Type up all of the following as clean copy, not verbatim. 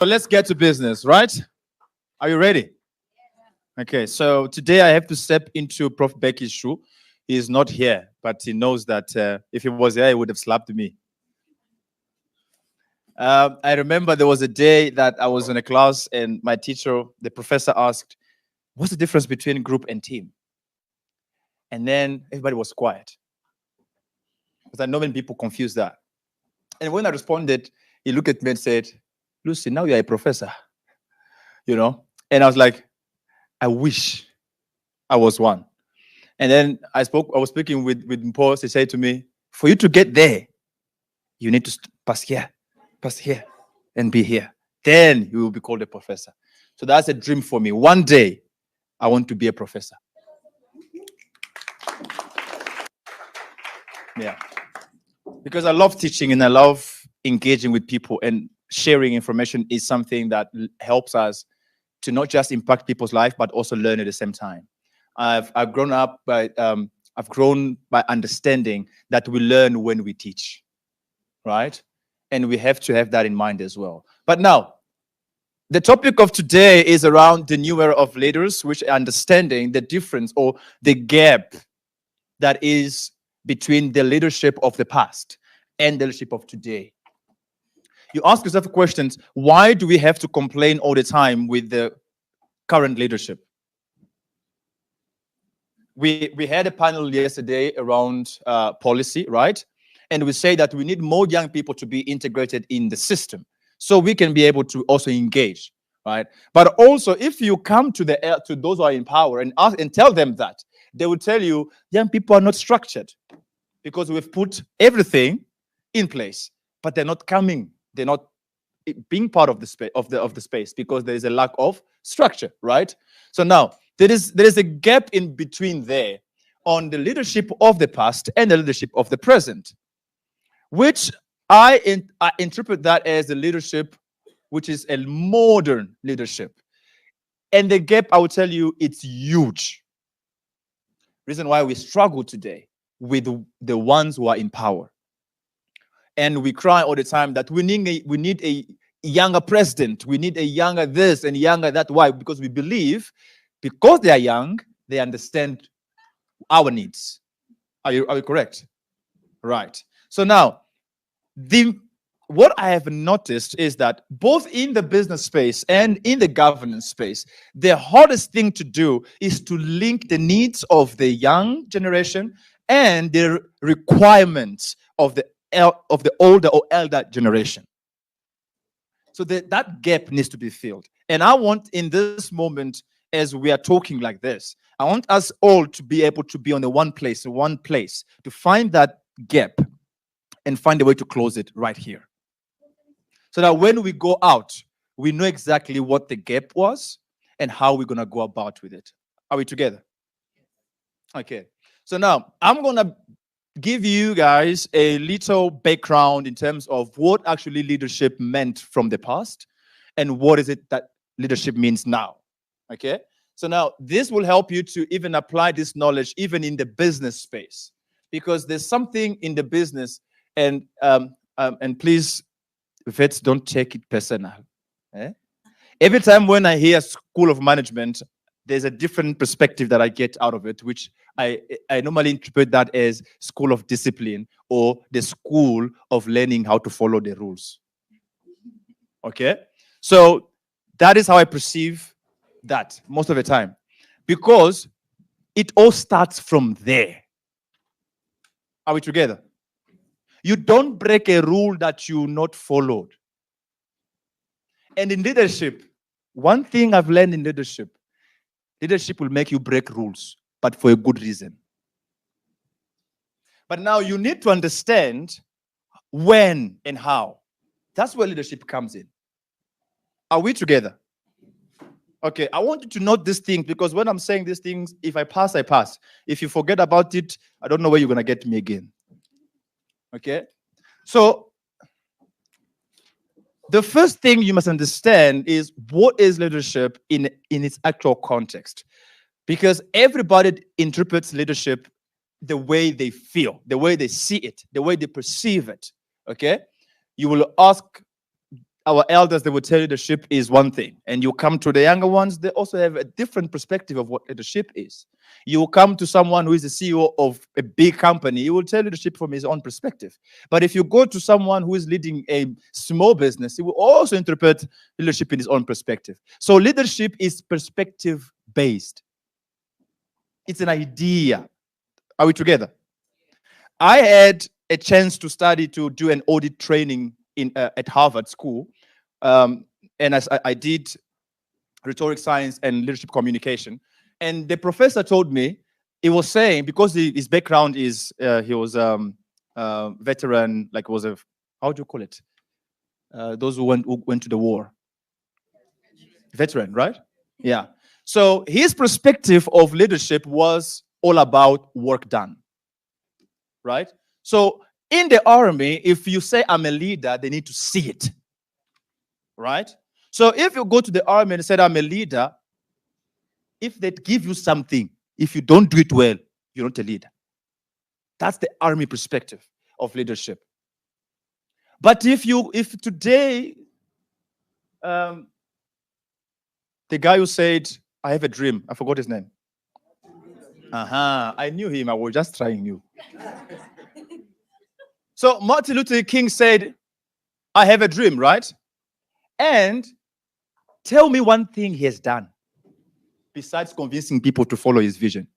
So let's get to business, right? Are you ready? Okay, so today I have to step into Prof. Becky's shoe. He is not here, but he knows that if he was here, he would have slapped me. I remember there was a day that I was in a class and my teacher, the professor asked, what's the difference between group and team? And then everybody was quiet. Because I know many people confuse that. And when I responded, he looked at me and said, Lucy, now you're a professor. And I was like, I wish I was one. And then I was speaking with Paul. He said to me, for you to get there, you need to pass here, and be here. Then you will be called a professor. So that's a dream for me. One day, I want to be a professor. Yeah. Because I love teaching and I love engaging with people, and sharing information is something that helps us to not just impact people's life, but also learn at the same time. I've grown by understanding that we learn when we teach, right? And we have to have that in mind as well. But now, the topic of today is around the new era of leaders, which understanding the difference or the gap that is between the leadership of the past and the leadership of today. You ask yourself questions, why do we have to complain all the time with the current leadership? We had a panel yesterday around policy, right? And we say that we need more young people to be integrated in the system so we can be able to also engage, right? But also, if you come to those who are in power and ask and tell them that, they will tell you young people are not structured because we've put everything in place, but they're not coming. They're not being part of the space of the space because there is a lack of structure, right? So now there is a gap in between there on the leadership of the past and the leadership of the present, which I interpret that as the leadership which is a modern leadership. And the gap, I will tell you, it's huge. Reason why we struggle today with the ones who are in power. And we cry all the time that we need a younger president. We need a younger this and younger that. Why? Because we believe, because they are young, they understand our needs. Are you correct? Right. So now, what I have noticed is that both in the business space and in the governance space, the hardest thing to do is to link the needs of the young generation and the requirements of the older or elder generation. So that gap needs to be filled. And I want, in this moment, as we are talking like this, I want us all to be able to be on the one place, to find that gap and find a way to close it right here. So that when we go out, we know exactly what the gap was and how we're going to go about with it. Are we together? Okay. So now, I'm going to give you guys a little background in terms of what actually leadership meant from the past and what is it that leadership means now. Okay? So now, this will help you to even apply this knowledge even in the business space, because there's something in the business, and please, vets, don't take it personal. Every time when I hear School of Management, there's a different perspective that I get out of it, which I normally interpret that as school of discipline or the school of learning how to follow the rules. Okay? So that is how I perceive that most of the time, because it all starts from there. Are we together? You don't break a rule that you not followed. And in leadership, one thing I've learned in leadership will make you break rules, but for a good reason. But now you need to understand when and how. That's where leadership comes in. Are we together? Okay, I want you to note these things, because when I'm saying these things, if I pass, I pass. If you forget about it, I don't know where you're going to get me again. Okay? So, the first thing you must understand is what is leadership in its actual context. Because everybody interprets leadership the way they feel, the way they see it, the way they perceive it. Okay? I our elders, they would tell you leadership is one thing. And you come to the younger ones, they also have a different perspective of what leadership is. You come to someone who is the CEO of a big company, he will tell leadership from his own perspective. But if you go to someone who is leading a small business, he will also interpret leadership in his own perspective. So leadership is perspective-based. It's an idea. Are we together? I had a chance to do an audit training at Harvard School. And as I did rhetoric science and leadership communication. And the professor told me, he was saying, because his background is, he was veteran, like was a, how do you call it? Those who went to the war. Veteran, right? Yeah. So his perspective of leadership was all about work done, right? So in the army, if you say I'm a leader, they need to see it, right? So if you go to the army and say I'm a leader, if they give you something, if you don't do it well, you're not a leader. That's the army perspective of leadership. But if today, the guy who said, I have a dream, I forgot his name. I knew him, I was just trying you. So Martin Luther King said, I have a dream, right? And tell me one thing he has done besides convincing people to follow his vision.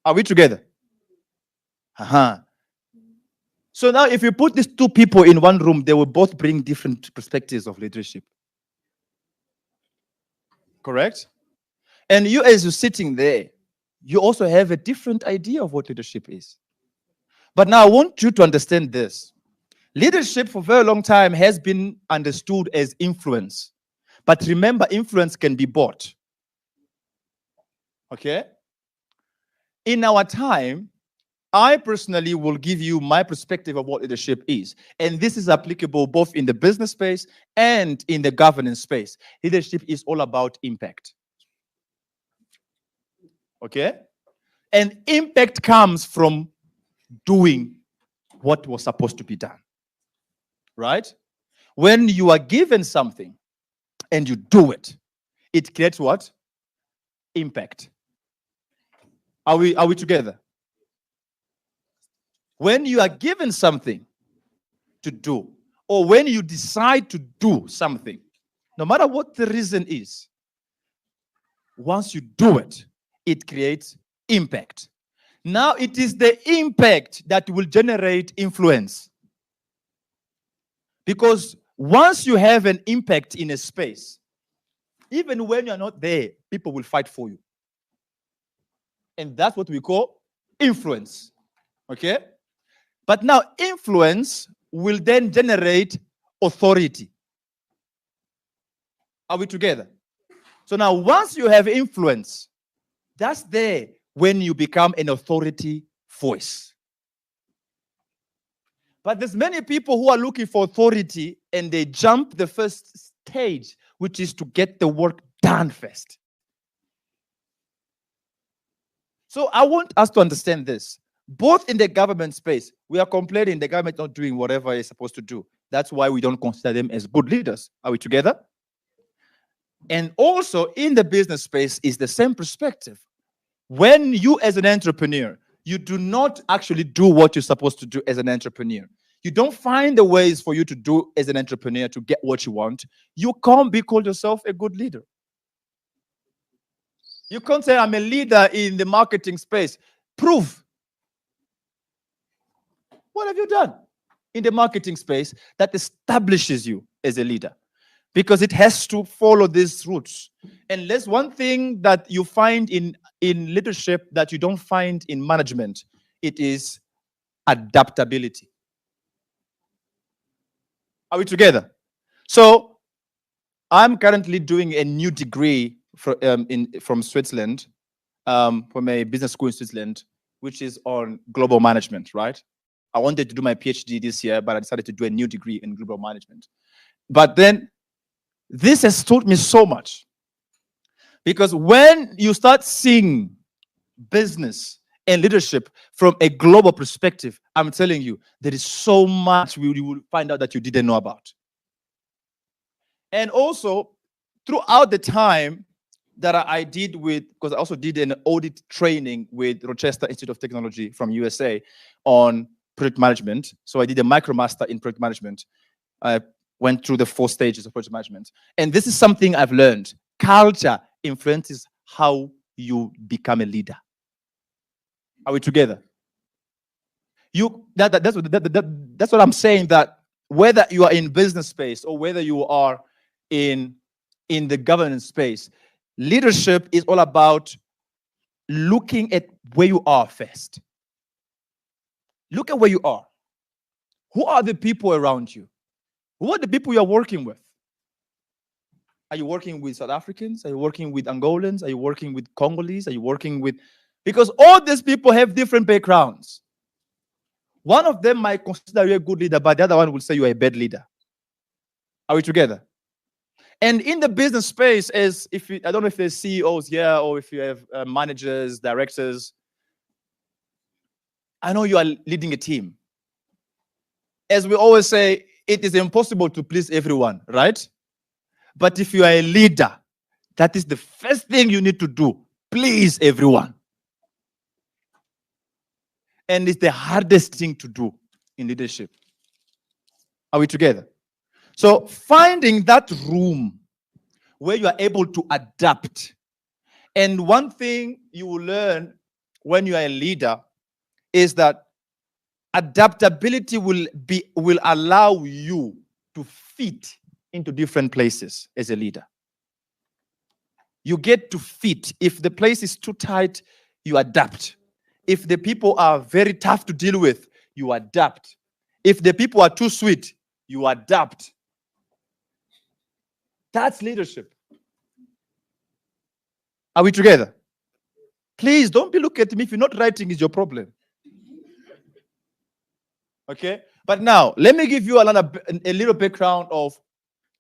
Are we together? So now if you put these two people in one room, they will both bring different perspectives of leadership. Correct? And you, as you're sitting there, you also have a different idea of what leadership is. But now I want you to understand this. Leadership for a very long time has been understood as influence. But remember, influence can be bought. Okay? In our time, I personally will give you my perspective of what leadership is. And this is applicable both in the business space and in the governance space. Leadership is all about impact. Okay? And impact comes from doing what was supposed to be done. Right? When you are given something and you do it, it creates what? Impact. Are we together? When you are given something to do, or when you decide to do something, no matter what the reason is, once you do it, it creates impact. Now it is the impact that will generate influence. Because once you have an impact in a space, even when you're not there, people will fight for you. And that's what we call influence. Okay? But now influence will then generate authority. Are we together? So now once you have influence, that's there when you become an authority voice. But there's many people who are looking for authority and they jump the first stage, which is to get the work done first. So I want us to understand this. Both in the government space, we are complaining the government not doing whatever it's supposed to do. That's why we don't consider them as good leaders. Are we together? And also in the business space is the same perspective. When you as an entrepreneur, you do not actually do what you're supposed to do as an entrepreneur. You don't find the ways for you to do as an entrepreneur to get what you want. You can't be called yourself a good leader. You can't say, I'm a leader in the marketing space. Prove. What have you done in the marketing space that establishes you as a leader? Because it has to follow these roots. And there's one thing that you find in leadership that you don't find in management. It is adaptability. Are we together? So I'm currently doing a new degree from Switzerland, from a business school in Switzerland, which is on global management, right? I wanted to do my PhD this year, but I decided to do a new degree in global management. But then this has taught me so much. Because when you start seeing business and leadership from a global perspective, I'm telling you, there is so much you will find out that you didn't know about. And also, throughout the time that I did with, because I also did an audit training with Rochester Institute of Technology from USA on project management. So I did a micromaster in project management. I went through the 4 stages of project management. And this is something I've learned. Culture influences how you become a leader. Are we together? That's what I'm saying, that whether you are in business space or whether you are in the governance space, leadership is all about looking at where you are first. Look at where you are. Who are the people around you? Who are the people you are working with? Are you working with South Africans? Are you working with Angolans? Are you working with Congolese? Are you working with... Because all these people have different backgrounds. One of them might consider you a good leader, but the other one will say you are a bad leader. Are we together? And in the business space, as if you, I don't know if there's CEOs here or if you have managers, directors. I know you are leading a team. As we always say, it is impossible to please everyone, right? But if you are a leader, that is the first thing you need to do. Please everyone. And it's the hardest thing to do in leadership. Are we together? So finding that room where you are able to adapt. And one thing you will learn when you are a leader is that adaptability will allow you to fit into different places as a leader. You get to fit. If the place is too tight, you adapt. If the people are very tough to deal with, you adapt. If the people are too sweet, you adapt. That's leadership. Are we together? Please don't be looking at me. If you're not writing, it's your problem. Okay? But now, let me give you a little background of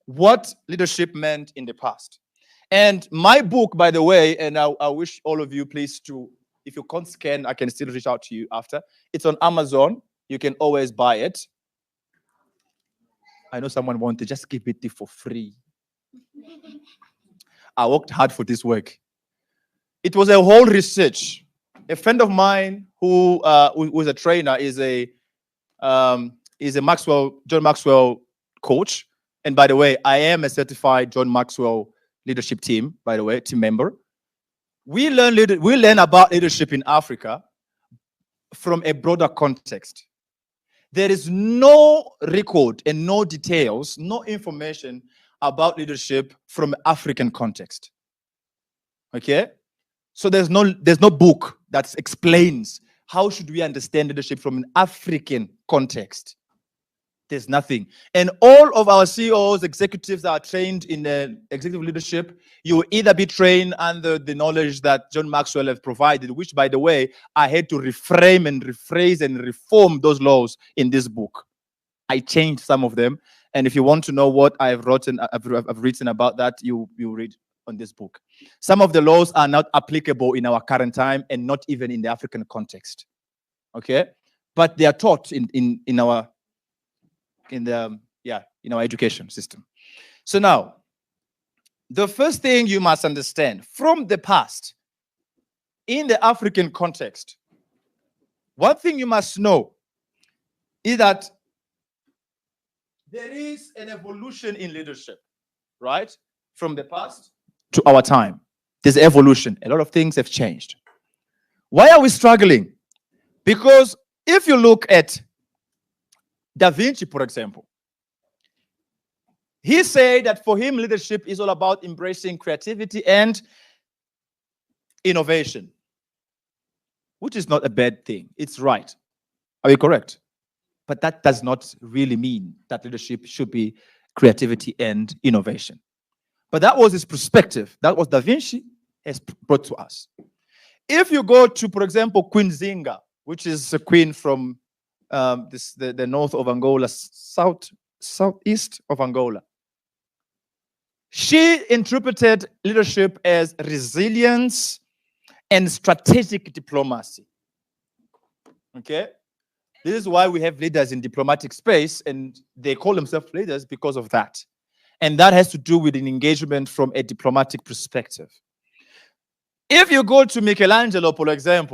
what leadership meant in the past. And my book, by the way, and I wish all of you, please, to, if you can't scan, I can still reach out to you after. It's on Amazon. You can always buy it. I know someone wanted, just give it for free. I worked hard for this work. It was a whole research. A friend of mine who was a trainer is a John Maxwell coach. And by the way, I am a certified John Maxwell leadership team, by the way, team member. We learn about leadership in Africa from a broader context. There is no record and no details, no information about leadership from African context. Okay? So there's no book that explains how should we understand leadership from an African context. There's nothing. And all of our CEOs, executives that are trained in executive leadership, you will either be trained under the knowledge that John Maxwell has provided, which, by the way, I had to reframe and rephrase and reform those laws in this book. I changed some of them. And if you want to know what I've written about that, you read on this book. Some of the laws are not applicable in our current time and not even in the African context. Okay? But they are taught in our education system. So now, the first thing you must understand from the past, in the African context, one thing you must know is that there is an evolution in leadership, right? From the past to our time. There's evolution. A lot of things have changed. Why are we struggling? Because if you look at Da Vinci, for example, he said that for him, leadership is all about embracing creativity and innovation, which is not a bad thing. It's right. Are we correct? But that does not really mean that leadership should be creativity and innovation. But that was his perspective. That was Da Vinci has brought to us. If you go to, for example, Queen Zinga, which is a queen from the north of Angola, southeast of Angola. She interpreted leadership as resilience and strategic diplomacy. Okay? This is why we have leaders in diplomatic space, and they call themselves leaders because of that. And that has to do with an engagement from a diplomatic perspective. If you go to Michelangelo, for example,